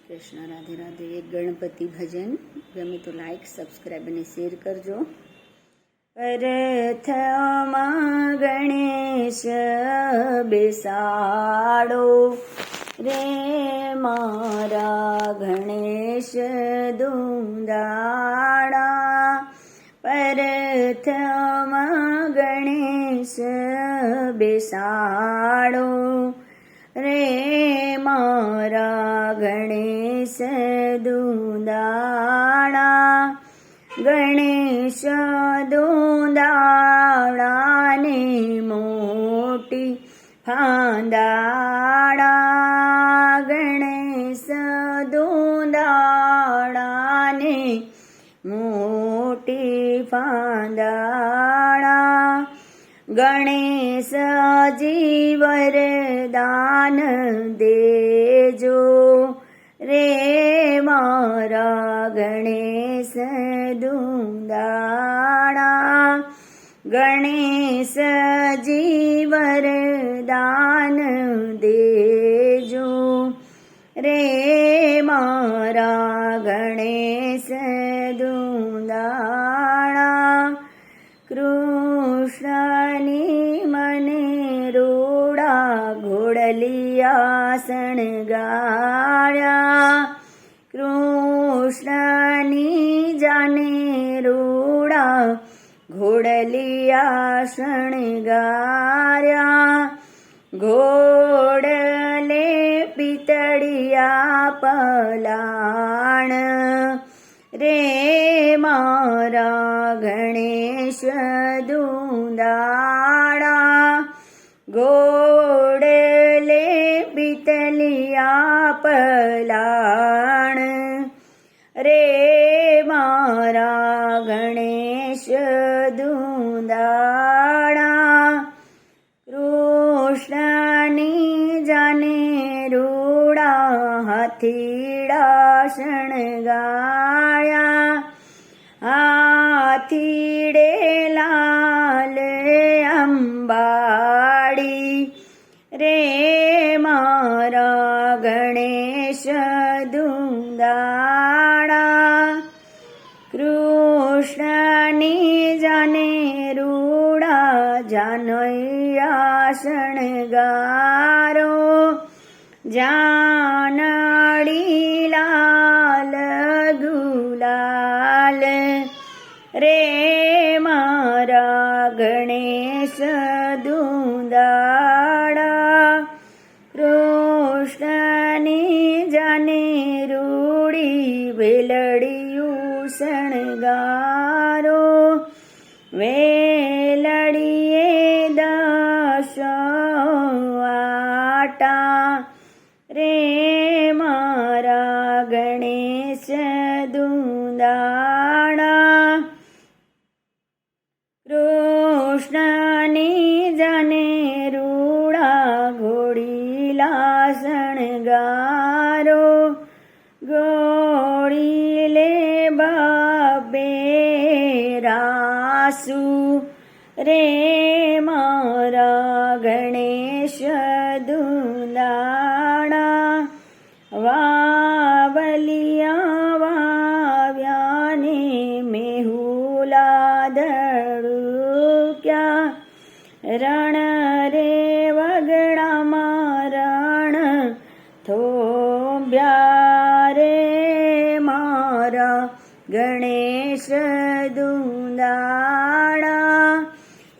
કૃષ્ણ, રાધે રાધે. એક ગણપતિ ભજન ગમે તો લાઈક, સબસ્ક્રાઈબ અને શેર કરજો. પ્રથમા ગણેશ બેસાડો રે મારા ગણેશ દુંદાળા. પ્રથમા ગણેશ બેસાડો રે મારા ગણેશ દુંદાળા. ગણેશ દુંદાળાને મોટી ફાંદાળા. ગણેશ દુંદાળાને મોટી ફાંદાળા. ગણેશજી વરદાન દેજો રે મારા ગણેશ દુંદાળા. ગણેશજી વરદાન દેજો રે મારા ગણેશ દુંદાળા. કૃષ્ણની મને રૂડા ઘોડલિયા શણગાર્યા. કૃષ્ણની જાને રૂડા ઘોડલિયા શણગાર્યા. ઘોડલે પિતળિયા પલાણ રે મારા ગણેશ દુંદાળા. ઘોડલે પિતળિયા પલાણ રે મારા ગણેશ દુંદાળા. કૃષ્ણની જાને રૂડા હાથીડા શણગાર્યા. હાથીડે લાલ અંબાડી રે મારા ગણેશ દુંદાળા. કૃષ્ણની જાને રૂડા જાનૈયા શણગારો. જાનડી લાલ ગુલાલ રે મારા ગણેશ દુંદાળા. કૃષ્ણની જાને રૂડી વેલડિયું શણગારો. વેલડીએ 10 આટા રે મારા ગણેશ દુંદાળા. કૃષ્ણની જાને રૂડા ઘોડીલા શણગારો. ઘોડીલે બાબે રાસુ રે મારા ગણેશ દુંદાળા. વાવલિયા વાવ્યાને મેહુલા દળુક્યા. રણ રે વગડામાં રણ થોભ્યા રે મારા ગણેશ દુંદાળા.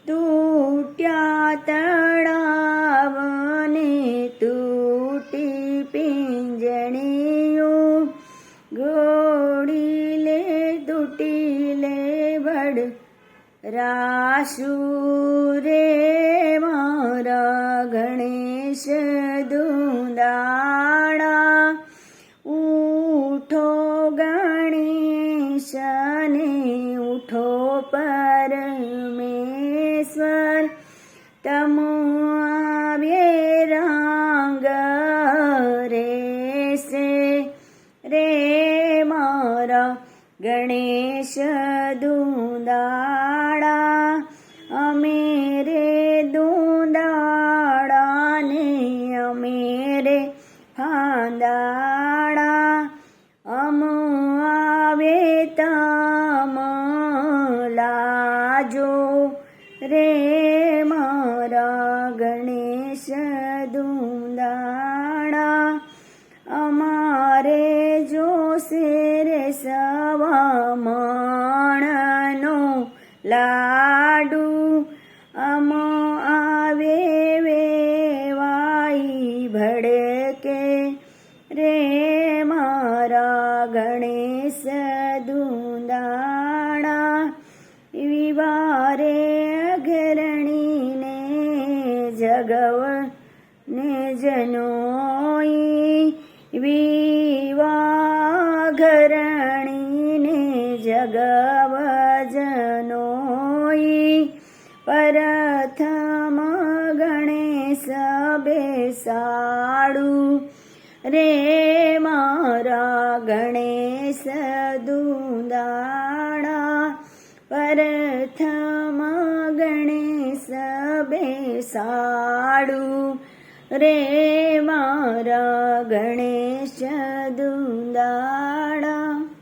તૂટ્યા તળાવને તૂટી પિંજણીઓ. ઘોડીલે તૂટીલે વડ રાસુ રે મારા ગણેશ દુંદાળા. ઉઠો ગણેશને ઉઠો પરમેશ્વર. તમો આવ્યે રાંગ રેસે રે મારા ગણેશ દુંદાળા. અમે રે દુંદાળાને અમે રે ફાંદાળા. ગણેશ દુંદાણા વિવારે ઘરણીને જગવને જનોઈ વિવા ઘરણીને જગવ જનોઈ પ્રથમ ગણેશ બેસાડું રે મારા ગણેશ દુંદાણા પ્રથમ ગણેશ બેસાડું રે મારા ગણેશ દુંદાણા